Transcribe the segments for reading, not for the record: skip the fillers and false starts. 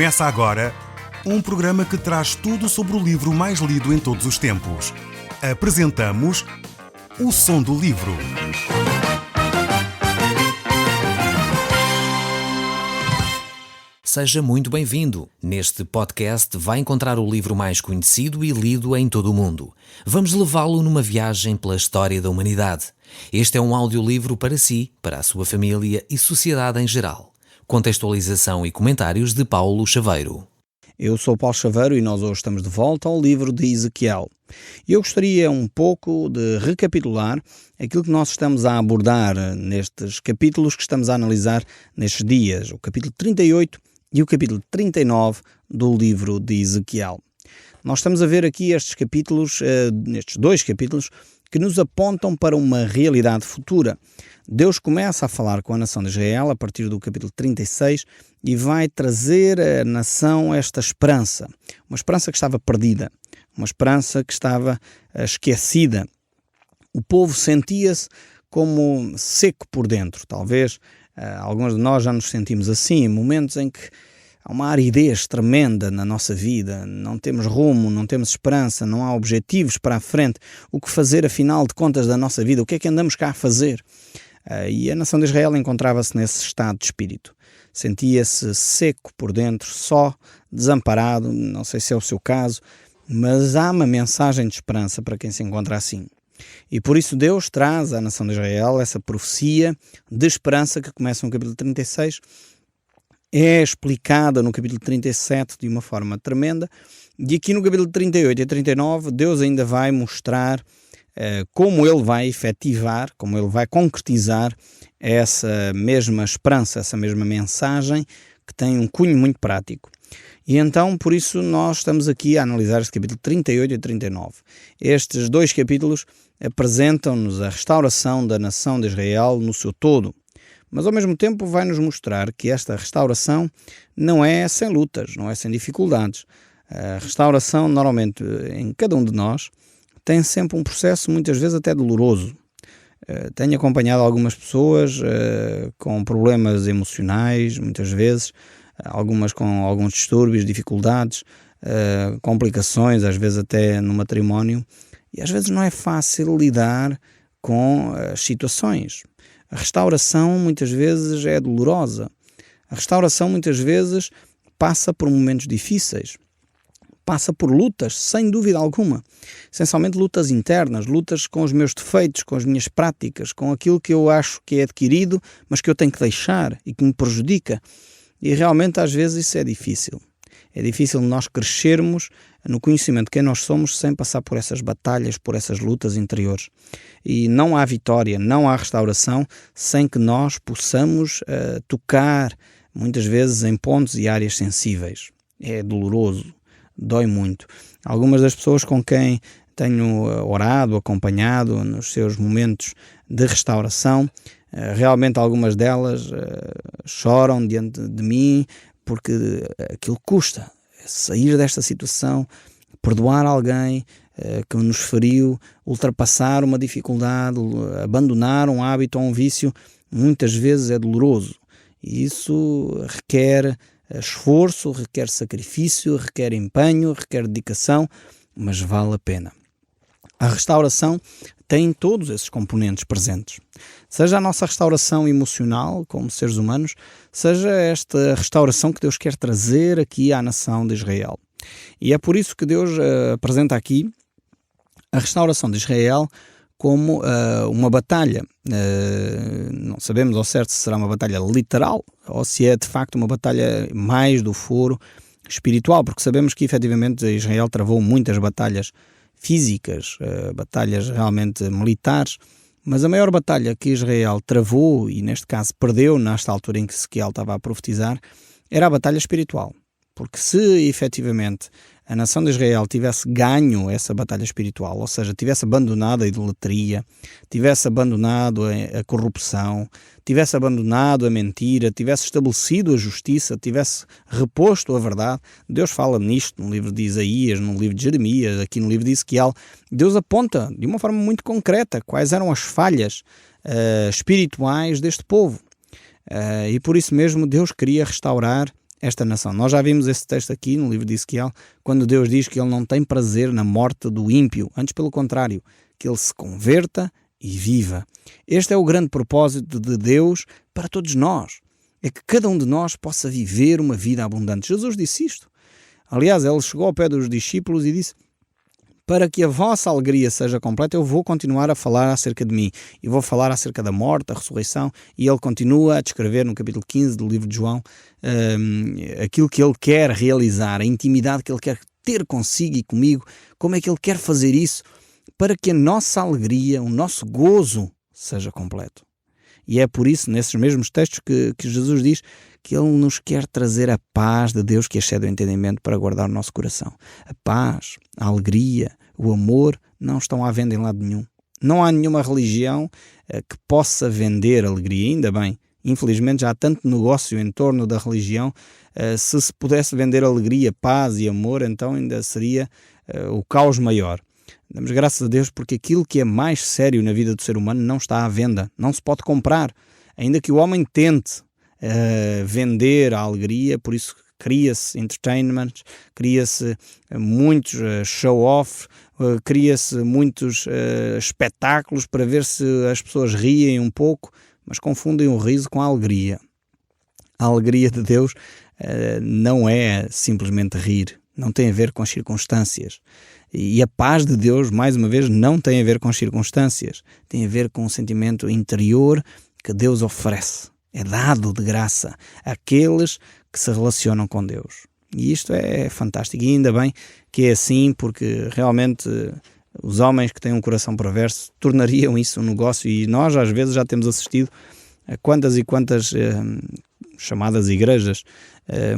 Começa agora um programa que traz tudo sobre o livro mais lido em todos os tempos. Apresentamos O Som do Livro. Seja muito bem-vindo. Neste podcast vai encontrar o livro mais conhecido e lido em todo o mundo. Vamos levá-lo numa viagem pela história da humanidade. Este é um audiolivro para si, para a sua família e sociedade em geral. Contextualização e comentários de Paulo Chaveiro. Eu sou Paulo Chaveiro e nós hoje estamos de volta ao livro de Ezequiel. Eu gostaria um pouco de recapitular aquilo que nós estamos a abordar nestes capítulos que estamos a analisar nestes dias, o capítulo 38 e o capítulo 39 do livro de Ezequiel. Nós estamos a ver aqui estes capítulos, nestes dois capítulos, que nos apontam para uma realidade futura. Deus começa a falar com a nação de Israel a partir do capítulo 36 e vai trazer à nação esta esperança. Uma esperança que estava perdida, uma esperança que estava esquecida. O povo sentia-se como seco por dentro. Talvez alguns de nós já nos sentimos assim, em momentos em que há uma aridez tremenda na nossa vida, não temos rumo, não temos esperança, não há objetivos para a frente. O que fazer, afinal de contas, da nossa vida? O que é que andamos cá a fazer? E a nação de Israel encontrava-se nesse estado de espírito. Sentia-se seco por dentro, só, desamparado, não sei se é o seu caso, mas há uma mensagem de esperança para quem se encontra assim. E por isso Deus traz à nação de Israel essa profecia de esperança que começa no capítulo 36, é explicada no capítulo 37 de uma forma tremenda, e aqui no capítulo 38 e 39 Deus ainda vai mostrar como Ele vai efetivar, como Ele vai concretizar essa mesma esperança, essa mesma mensagem que tem um cunho muito prático. E então, por isso, nós estamos aqui a analisar este capítulo 38 e 39. Estes dois capítulos apresentam-nos a restauração da nação de Israel no seu todo, mas ao mesmo tempo vai-nos mostrar que esta restauração não é sem lutas, não é sem dificuldades. A restauração, normalmente, em cada um de nós, tem sempre um processo, muitas vezes até doloroso. Tenho acompanhado algumas pessoas com problemas emocionais, muitas vezes, algumas com alguns distúrbios, dificuldades, complicações, às vezes até no matrimónio, e às vezes não é fácil lidar com as situações. A restauração muitas vezes é dolorosa. A restauração muitas vezes passa por momentos difíceis. Passa por lutas, sem dúvida alguma. Essencialmente lutas internas, lutas com os meus defeitos, com as minhas práticas, com aquilo que eu acho que é adquirido, mas que eu tenho que deixar e que me prejudica. E realmente às vezes isso é difícil. É difícil nós crescermos no conhecimento de quem nós somos sem passar por essas batalhas, por essas lutas interiores. E não há vitória, não há restauração sem que nós possamos tocar, muitas vezes, em pontos e áreas sensíveis. É doloroso. Dói muito. Algumas das pessoas com quem tenho orado, acompanhado nos seus momentos de restauração, realmente algumas delas choram diante de mim porque aquilo custa. Sair desta situação, perdoar alguém que nos feriu, ultrapassar uma dificuldade, abandonar um hábito ou um vício, muitas vezes é doloroso. E isso requer esforço, requer sacrifício, requer empenho, requer dedicação, mas vale a pena. A restauração tem todos esses componentes presentes. Seja a nossa restauração emocional, como seres humanos, seja esta restauração que Deus quer trazer aqui à nação de Israel. E é por isso que Deus apresenta aqui a restauração de Israel como uma batalha. Não sabemos ao certo se será uma batalha literal ou se é de facto uma batalha mais do foro espiritual, porque sabemos que efetivamente Israel travou muitas batalhas físicas, batalhas realmente militares, mas a maior batalha que Israel travou, e neste caso perdeu nesta altura em que Ezequiel estava a profetizar, era a batalha espiritual. Porque se efetivamente a nação de Israel tivesse ganho essa batalha espiritual, ou seja, tivesse abandonado a idolatria, tivesse abandonado a corrupção, tivesse abandonado a mentira, tivesse estabelecido a justiça, tivesse reposto a verdade, Deus fala nisto no livro de Isaías, no livro de Jeremias, aqui no livro de Ezequiel. Deus aponta de uma forma muito concreta quais eram as falhas espirituais deste povo. E por isso mesmo Deus queria restaurar esta nação. Nós já vimos esse texto aqui no livro de Ezequiel, quando Deus diz que ele não tem prazer na morte do ímpio, antes pelo contrário, que ele se converta e viva. Este é o grande propósito de Deus para todos nós, é que cada um de nós possa viver uma vida abundante. Jesus disse isto. Aliás, ele chegou ao pé dos discípulos e disse: para que a vossa alegria seja completa, eu vou continuar a falar acerca de mim. E vou falar acerca da morte, da ressurreição. E ele continua a descrever no capítulo 15 do livro de João aquilo que ele quer realizar, a intimidade que ele quer ter consigo e comigo, como é que ele quer fazer isso, para que a nossa alegria, o nosso gozo seja completo. E é por isso, nesses mesmos textos, que Jesus diz que ele nos quer trazer a paz de Deus que excede o entendimento para guardar o nosso coração. A paz, a alegria, o amor não estão à venda em lado nenhum. Não há nenhuma religião que possa vender alegria, ainda bem. Infelizmente já há tanto negócio em torno da religião. Se pudesse vender alegria, paz e amor, então ainda seria o caos maior. Damos graças a Deus porque aquilo que é mais sério na vida do ser humano não está à venda, não se pode comprar. Ainda que o homem tente vender a alegria, por isso cria-se entertainment, cria-se muitos show-off, cria-se muitos espetáculos para ver se as pessoas riem um pouco, mas confundem o riso com a alegria. A alegria de Deus não é simplesmente rir, não tem a ver com as circunstâncias. E a paz de Deus, mais uma vez, não tem a ver com as circunstâncias. Tem a ver com o sentimento interior que Deus oferece. É dado de graça àqueles que se relacionam com Deus. E isto é fantástico. E ainda bem que é assim, porque realmente os homens que têm um coração perverso tornariam isso um negócio. E nós, às vezes, já temos assistido a quantas e quantas chamadas igrejas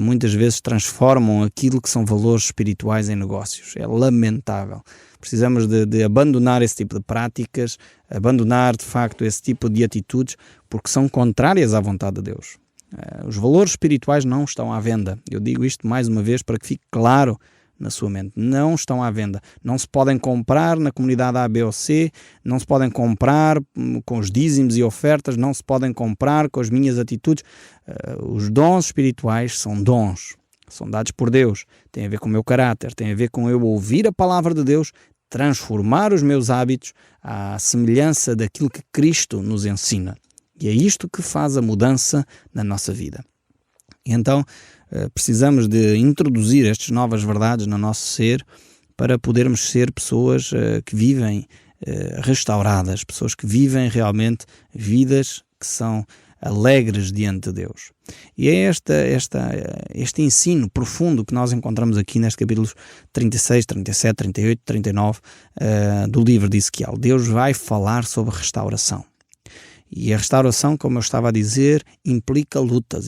muitas vezes transformam aquilo que são valores espirituais em negócios. É lamentável. Precisamos de abandonar esse tipo de práticas, abandonar de facto esse tipo de atitudes, porque são contrárias à vontade de Deus. Os valores espirituais não estão à venda. Eu digo isto mais uma vez para que fique claro na sua mente. Não estão à venda. Não se podem comprar na comunidade A, B ou C, não se podem comprar com os dízimos e ofertas, não se podem comprar com as minhas atitudes. Os dons espirituais são dons, são dados por Deus. Tem a ver com o meu caráter, tem a ver com eu ouvir a palavra de Deus, transformar os meus hábitos à semelhança daquilo que Cristo nos ensina. E é isto que faz a mudança na nossa vida. E então, precisamos de introduzir estas novas verdades no nosso ser para podermos ser pessoas que vivem restauradas, pessoas que vivem realmente vidas que são alegres diante de Deus. E é este ensino profundo que nós encontramos aqui nestes capítulos 36, 37, 38, 39 do livro de Ezequiel. Deus vai falar sobre restauração. E a restauração, como eu estava a dizer, implica lutas,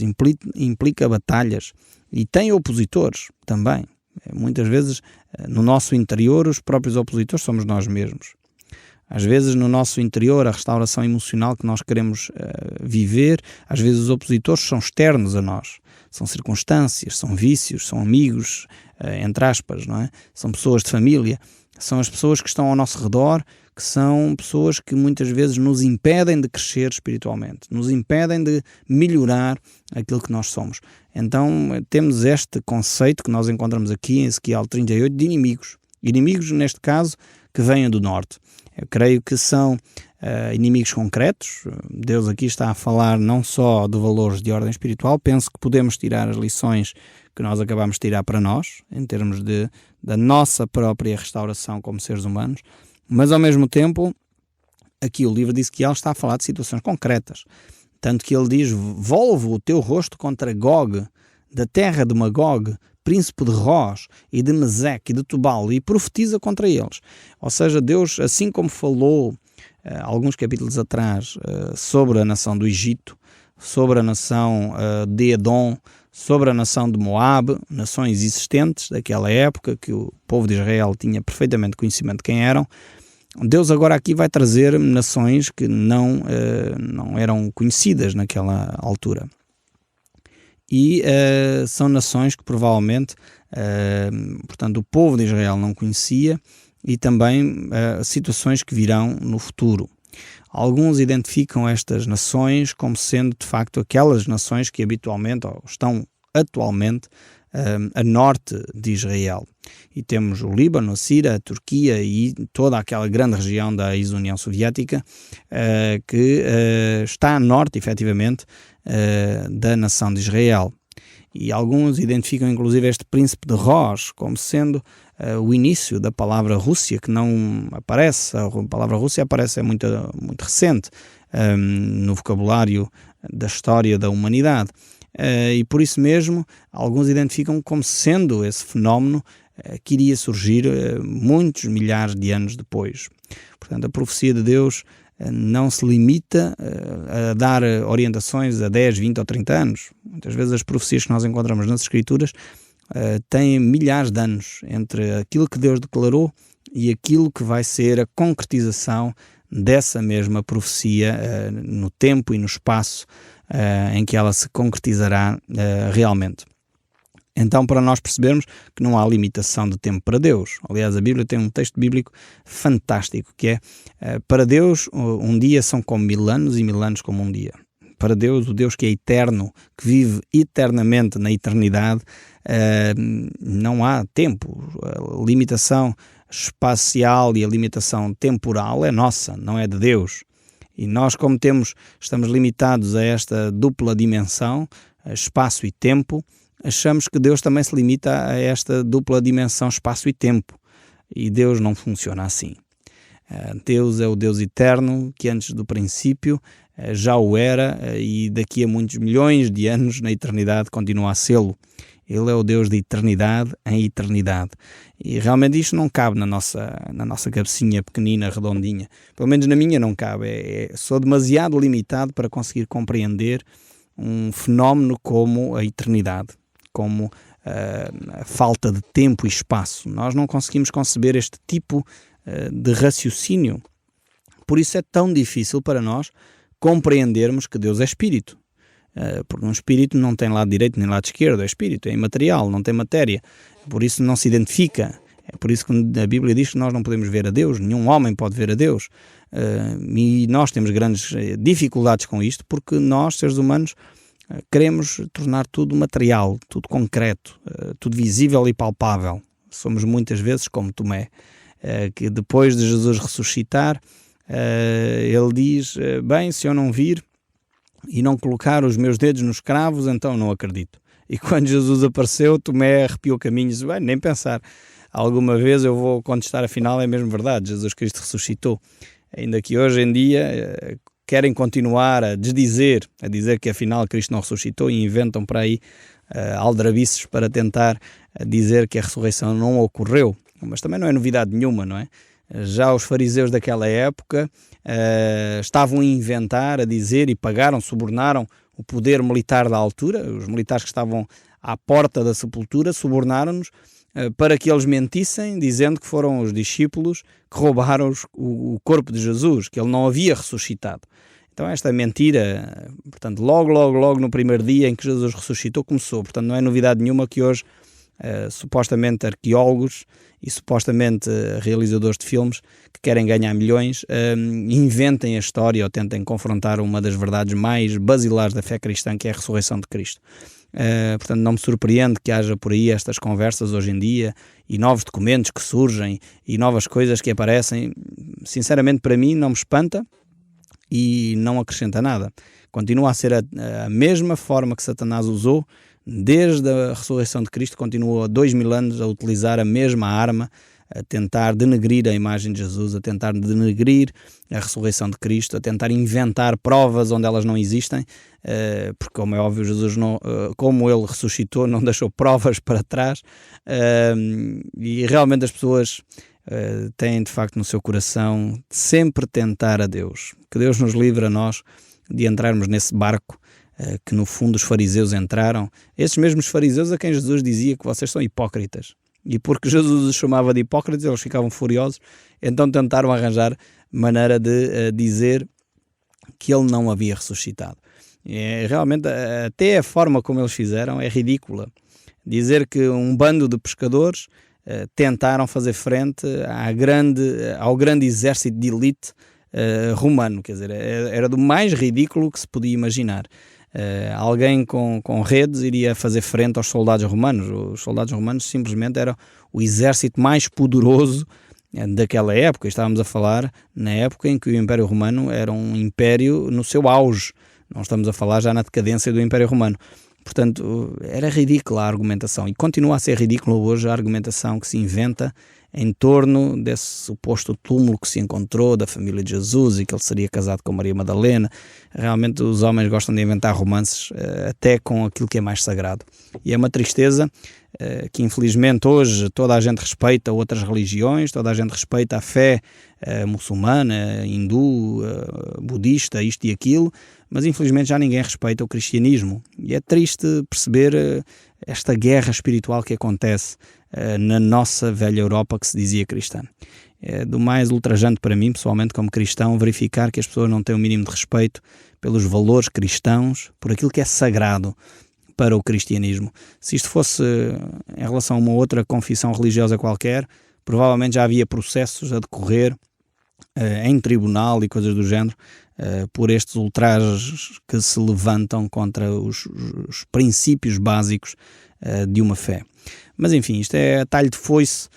implica batalhas e tem opositores também. Muitas vezes no nosso interior os próprios opositores somos nós mesmos. Às vezes no nosso interior a restauração emocional que nós queremos viver, às vezes os opositores são externos a nós. São circunstâncias, são vícios, são amigos, entre aspas, não é? São pessoas de família, são as pessoas que estão ao nosso redor, que são pessoas que muitas vezes nos impedem de crescer espiritualmente, nos impedem de melhorar aquilo que nós somos. Então temos este conceito que nós encontramos aqui em Ezequiel 38 de inimigos. Inimigos, neste caso, que venham do norte. Eu creio que são inimigos concretos. Deus aqui está a falar não só de valores de ordem espiritual. Penso que podemos tirar as lições que nós acabamos de tirar para nós, em termos da nossa própria restauração como seres humanos. Mas, ao mesmo tempo, aqui o livro de Ezequiel está a falar de situações concretas. Tanto que ele diz: volve o teu rosto contra Gog, da terra de Magog, príncipe de Rosh, e de Meseque, e de Tubal, e profetiza contra eles. Ou seja, Deus, assim como falou alguns capítulos atrás sobre a nação do Egito, sobre a nação de Edom, sobre a nação de Moab, nações existentes daquela época, que o povo de Israel tinha perfeitamente conhecimento de quem eram, Deus agora aqui vai trazer nações que não eram conhecidas naquela altura. E são nações que provavelmente, portanto, o povo de Israel não conhecia, e também situações que virão no futuro. Alguns identificam estas nações como sendo, de facto, aquelas nações que habitualmente estão atualmente a norte de Israel. E temos o Líbano, a Síria, a Turquia e toda aquela grande região da ex-União Soviética que está a norte, efetivamente, da nação de Israel. E alguns identificam inclusive este príncipe de Rosh como sendo o início da palavra Rússia, que não aparece. A palavra Rússia aparece, é muito recente no vocabulário da história da humanidade. E por isso mesmo, alguns identificam como sendo esse fenómeno que iria surgir muitos milhares de anos depois. Portanto, a profecia de Deus não se limita a dar orientações a 10, 20 ou 30 anos. Muitas vezes as profecias que nós encontramos nas Escrituras têm milhares de anos entre aquilo que Deus declarou e aquilo que vai ser a concretização dessa mesma profecia no tempo e no espaço em que ela se concretizará realmente. Então, para nós percebermos que não há limitação de tempo para Deus. Aliás, a Bíblia tem um texto bíblico fantástico, que é, para Deus, um dia são como 1000 anos e 1000 anos como um dia. Para Deus, o Deus que é eterno, que vive eternamente na eternidade, não há tempo. A limitação espacial e a limitação temporal é nossa, não é de Deus. E nós, como estamos limitados a esta dupla dimensão, espaço e tempo, achamos que Deus também se limita a esta dupla dimensão espaço e tempo. E Deus não funciona assim. Deus é o Deus eterno, que antes do princípio já o era e daqui a muitos milhões de anos na eternidade continua a sê-lo. Ele é o Deus de eternidade em eternidade. E realmente isto não cabe na nossa cabecinha pequenina, redondinha. Pelo menos na minha não cabe. Sou demasiado limitado para conseguir compreender um fenómeno como a eternidade, como a falta de tempo e espaço. Nós não conseguimos conceber este tipo de raciocínio. Por isso é tão difícil para nós compreendermos que Deus é Espírito. Porque um Espírito não tem lado direito nem lado esquerdo, é Espírito, é imaterial, não tem matéria. Por isso não se identifica. É por isso que a Bíblia diz que nós não podemos ver a Deus, nenhum homem pode ver a Deus. E nós temos grandes dificuldades com isto, porque nós, seres humanos, queremos tornar tudo material, tudo concreto, tudo visível e palpável. Somos muitas vezes como Tomé, que depois de Jesus ressuscitar, ele diz, bem, se eu não vir e não colocar os meus dedos nos cravos, então não acredito. E quando Jesus apareceu, Tomé arrepiou caminhos e disse, bem, nem pensar. Alguma vez eu vou contestar, afinal é mesmo verdade, Jesus Cristo ressuscitou. Ainda que hoje em dia querem continuar a dizer que afinal Cristo não ressuscitou e inventam para aí aldrabices para tentar dizer que a ressurreição não ocorreu. Mas também não é novidade nenhuma, não é? Já os fariseus daquela época estavam a inventar, a dizer e pagaram, subornaram o poder militar da altura. Os militares que estavam à porta da sepultura subornaram-nos para que eles mentissem, dizendo que foram os discípulos que roubaram o corpo de Jesus, que ele não havia ressuscitado. Então esta mentira, portanto, logo no primeiro dia em que Jesus ressuscitou começou. Portanto, não é novidade nenhuma que hoje supostamente arqueólogos e supostamente realizadores de filmes que querem ganhar milhões inventem a história ou tentem confrontar uma das verdades mais basilares da fé cristã, que é a ressurreição de Cristo. Portanto, não me surpreende que haja por aí estas conversas hoje em dia e novos documentos que surgem e novas coisas que aparecem. Sinceramente, para mim não me espanta e não acrescenta nada. Continua a ser a mesma forma que Satanás usou desde a ressurreição de Cristo, continua há 2000 anos a utilizar a mesma arma, a tentar denegrir a imagem de Jesus, a tentar denegrir a ressurreição de Cristo, a tentar inventar provas onde elas não existem, porque, como é óbvio, Jesus, como ele ressuscitou, não deixou provas para trás, e realmente as pessoas têm, de facto, no seu coração sempre tentar a Deus. Que Deus nos livre a nós de entrarmos nesse barco que no fundo os fariseus entraram, esses mesmos fariseus a quem Jesus dizia que vocês são hipócritas. E porque Jesus os chamava de hipócritas, eles ficavam furiosos, então tentaram arranjar maneira de dizer que ele não havia ressuscitado. Realmente, até a forma como eles fizeram é ridícula. Dizer que um bando de pescadores tentaram fazer frente ao grande exército de elite romano, quer dizer, era do mais ridículo que se podia imaginar. Alguém com redes iria fazer frente aos soldados romanos. Os soldados romanos simplesmente eram o exército mais poderoso daquela época. Estávamos a falar na época em que o Império Romano era um império no seu auge. Não estamos a falar já na decadência do Império Romano. Portanto, era ridícula a argumentação e continua a ser ridícula hoje a argumentação que se inventa em torno desse suposto túmulo que se encontrou da família de Jesus e que ele seria casado com Maria Madalena. Realmente os homens gostam de inventar romances até com aquilo que é mais sagrado. E é uma tristeza que infelizmente hoje toda a gente respeita outras religiões, toda a gente respeita a fé muçulmana, hindu, budista, isto e aquilo, mas infelizmente já ninguém respeita o cristianismo. E é triste perceber esta guerra espiritual que acontece na nossa velha Europa que se dizia cristã. É do mais ultrajante para mim, pessoalmente, como cristão, verificar que as pessoas não têm o mínimo de respeito pelos valores cristãos, por aquilo que é sagrado para o cristianismo. Se isto fosse em relação a uma outra confissão religiosa qualquer, provavelmente já havia processos a decorrer em tribunal e coisas do género, por estes ultrajes que se levantam contra os princípios básicos de uma fé. Mas enfim, isto é talho de foice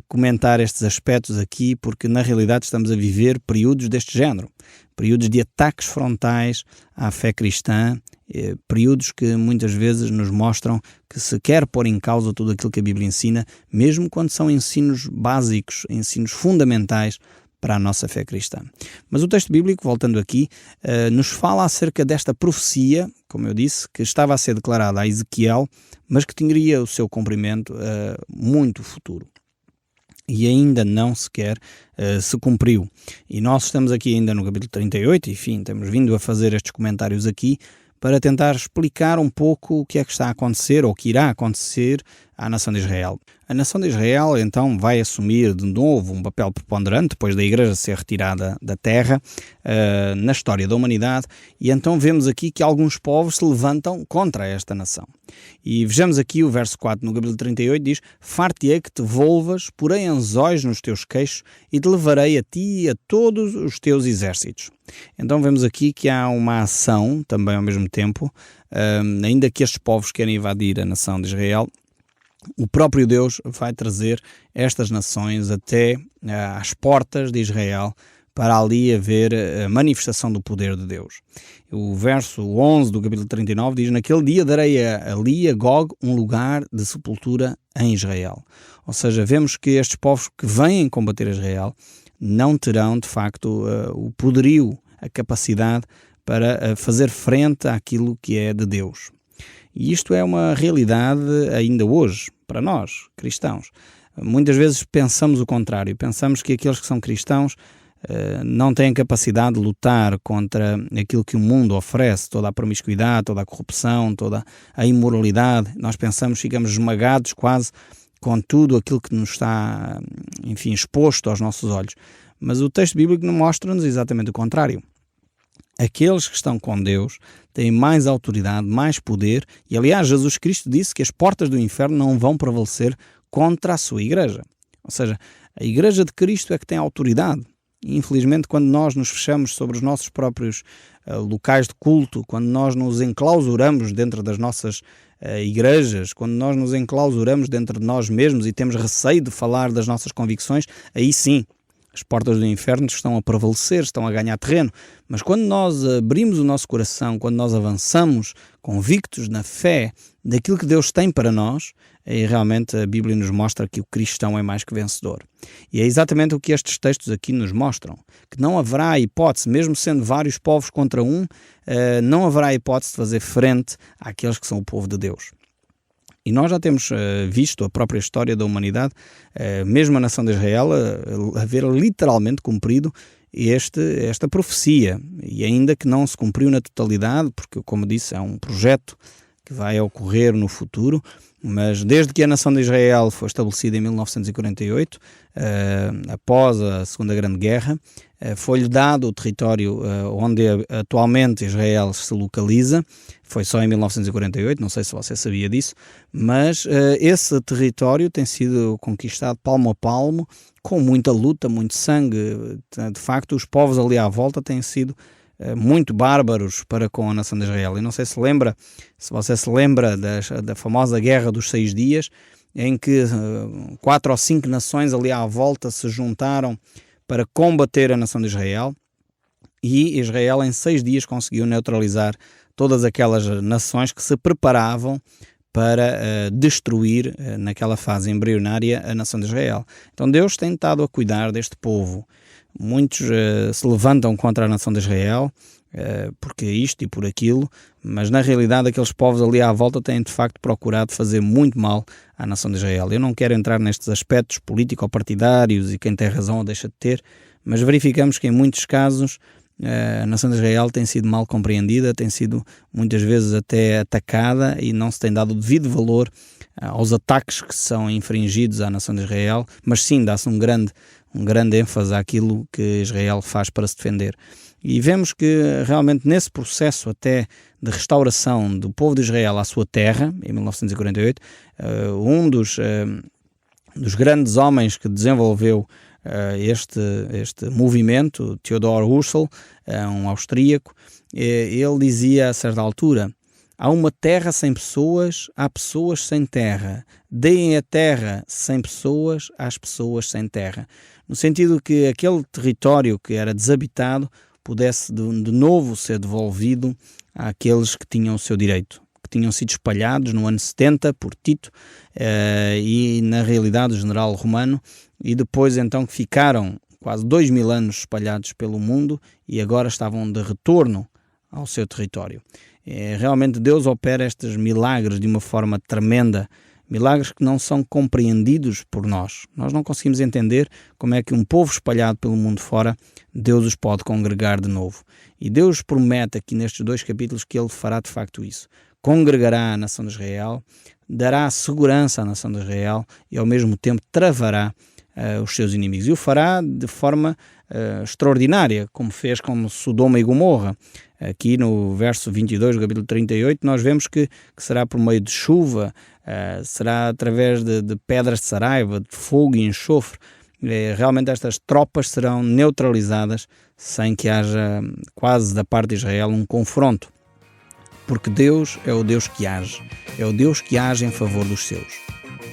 comentar estes aspectos aqui, porque na realidade estamos a viver períodos deste género, períodos de ataques frontais à fé cristã, períodos que muitas vezes nos mostram que se quer pôr em causa tudo aquilo que a Bíblia ensina, mesmo quando são ensinos básicos, ensinos fundamentais para a nossa fé cristã. Mas o texto bíblico, voltando aqui, nos fala acerca desta profecia, como eu disse, que estava a ser declarada a Ezequiel, mas que teria o seu cumprimento muito futuro. E ainda não sequer se cumpriu. E nós estamos aqui ainda no capítulo 38, enfim, temos vindo a fazer estes comentários aqui para tentar explicar um pouco o que é que está a acontecer ou que irá acontecer à nação de Israel. A nação de Israel então vai assumir de novo um papel preponderante depois da igreja ser retirada da terra na história da humanidade, e então vemos aqui que alguns povos se levantam contra esta nação. E vejamos aqui o verso 4 no capítulo 38, diz: "Far-te-ei que te volvas, porei anzóis nos teus queixos e te levarei a ti e a todos os teus exércitos." Então vemos aqui que há uma ação também ao mesmo tempo, ainda que estes povos querem invadir a nação de Israel, o próprio Deus vai trazer estas nações até às portas de Israel para ali haver a manifestação do poder de Deus. O verso 11 do capítulo 39 diz: "Naquele dia darei ali a Gog um lugar de sepultura em Israel." Ou seja, vemos que estes povos que vêm combater Israel não terão de facto o poderio, a capacidade para fazer frente àquilo que é de Deus. E isto é uma realidade ainda hoje, para nós, cristãos. Muitas vezes pensamos o contrário, pensamos que aqueles que são cristãos não têm capacidade de lutar contra aquilo que o mundo oferece, toda a promiscuidade, toda a corrupção, toda a imoralidade. Nós pensamos, ficamos esmagados quase com tudo aquilo que nos está, enfim, exposto aos nossos olhos. Mas o texto bíblico mostra-nos exatamente o contrário. Aqueles que estão com Deus têm mais autoridade, mais poder, e aliás Jesus Cristo disse que as portas do inferno não vão prevalecer contra a sua igreja. Ou seja, a igreja de Cristo é que tem autoridade. E infelizmente, quando nós nos fechamos sobre os nossos próprios locais de culto, quando nós nos enclausuramos dentro das nossas igrejas, quando nós nos enclausuramos dentro de nós mesmos e temos receio de falar das nossas convicções, aí sim, as portas do inferno estão a prevalecer, estão a ganhar terreno. Mas quando nós abrimos o nosso coração, quando nós avançamos convictos na fé daquilo que Deus tem para nós, aí realmente a Bíblia nos mostra que o cristão é mais que vencedor. E é exatamente o que estes textos aqui nos mostram, que não haverá hipótese, mesmo sendo vários povos contra um, não haverá hipótese de fazer frente àqueles que são o povo de Deus. E nós já temos visto a própria história da humanidade, mesmo a nação de Israel, haver literalmente cumprido esta profecia. E ainda que não se cumpriu na totalidade, porque, como disse, é um projeto que vai ocorrer no futuro, mas desde que a nação de Israel foi estabelecida em 1948, após a Segunda Grande Guerra, foi-lhe dado o território onde atualmente Israel se localiza. Foi só em 1948, não sei se você sabia disso, mas esse território tem sido conquistado palmo a palmo, com muita luta, muito sangue. De facto, os povos ali à volta têm sido muito bárbaros para com a nação de Israel. E não sei se você se lembra da famosa Guerra dos 6 Dias, em que 4 ou 5 nações ali à volta se juntaram para combater a nação de Israel, e Israel em 6 dias conseguiu neutralizar todas aquelas nações que se preparavam para destruir, naquela fase embrionária, a nação de Israel. Então Deus tem estado a cuidar deste povo. Muitos se levantam contra a nação de Israel, porque isto e por aquilo, mas na realidade aqueles povos ali à volta têm de facto procurado fazer muito mal à nação de Israel. Eu não quero entrar nestes aspectos político-partidários e quem tem razão ou deixa de ter, mas verificamos que em muitos casos a nação de Israel tem sido mal compreendida, tem sido muitas vezes até atacada e não se tem dado o devido valor aos ataques que são infringidos à nação de Israel, mas sim dá-se um grande ênfase àquilo que Israel faz para se defender. E vemos que realmente nesse processo até de restauração do povo de Israel à sua terra, em 1948, um dos grandes homens que desenvolveu este movimento, Theodor Herzl, um austríaco, ele dizia a certa altura: há uma terra sem pessoas, há pessoas sem terra. Deem a terra sem pessoas às pessoas sem terra. No sentido que aquele território que era desabitado pudesse de novo ser devolvido àqueles que tinham o seu direito, que tinham sido espalhados no ano 70 por Tito e na realidade o general romano, e depois então que ficaram quase 2000 anos espalhados pelo mundo e agora estavam de retorno ao seu território. Realmente Deus opera estes milagres de uma forma tremenda, milagres que não são compreendidos por nós. Nós não conseguimos entender como é que um povo espalhado pelo mundo fora, Deus os pode congregar de novo. E Deus promete aqui nestes 2 capítulos que Ele fará de facto isso. Congregará a nação de Israel, dará segurança à nação de Israel e ao mesmo tempo travará os seus inimigos. E o fará de forma extraordinária, como fez com Sodoma e Gomorra. Aqui no verso 22 do capítulo 38 nós vemos que será por meio de chuva, será através de pedras de saraiva, de fogo e enxofre. Realmente estas tropas serão neutralizadas sem que haja quase da parte de Israel um confronto. Porque Deus é o Deus que age, é o Deus que age em favor dos seus.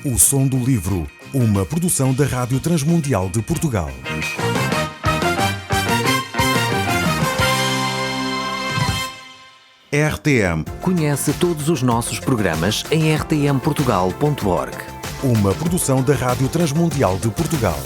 O Som do Livro, uma produção da Rádio Transmundial de Portugal. RTM. Conhece todos os nossos programas em rtmportugal.org. Uma produção da Rádio Transmundial de Portugal.